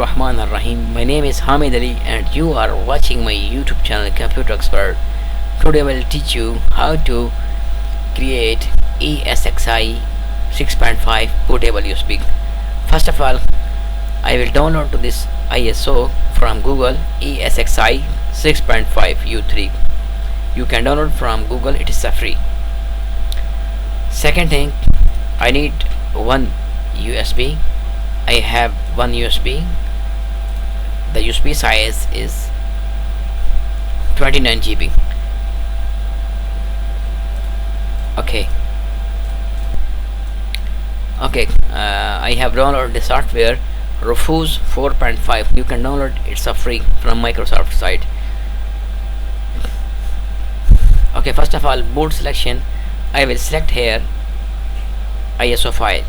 Bismillahirrahmanirrahim. My name is Hamid Ali and you are watching my YouTube channel Computer Expert. Today I will teach you how to create ESXi 6.5 bootable USB. First of all, I will download to this ISO from Google ESXi 6.5 U3. You can download from Google, it is free. Second thing, I need one USB. I have one USB. The USB size is 29 GB. Okay, I have downloaded the software Rufus 4.5. You can download it's a free from Microsoft site. Okay, first of all, boot selection. I will select here ISO file.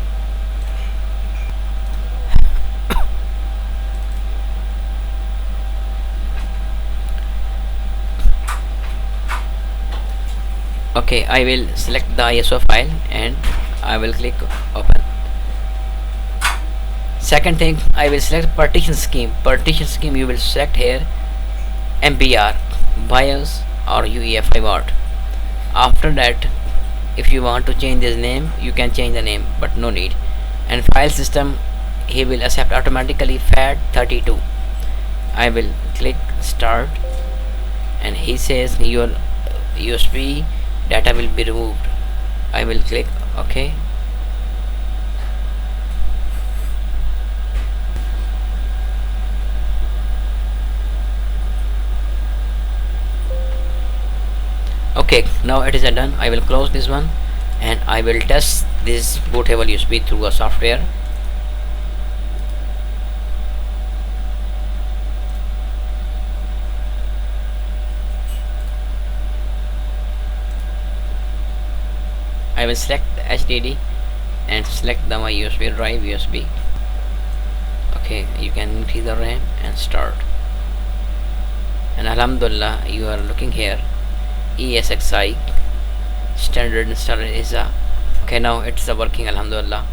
Okay, I will select the ISO file and I will click open. Second thing, I will select partition scheme. Partition scheme you will select here MBR, BIOS or UEFI mode. After that, if you want to change this name, you can change the name, but no need. And file system, he will accept automatically FAT32. I will click start and he says your USB data will be removed. I will click OK. Okay, now it is done. I will close this one and I will test this bootable USB through a software. I will select the HDD and select my USB drive USB. Okay, you can increase the RAM and start. And Alhamdulillah, you are looking here ESXi standard installer is okay. Now it's working, Alhamdulillah.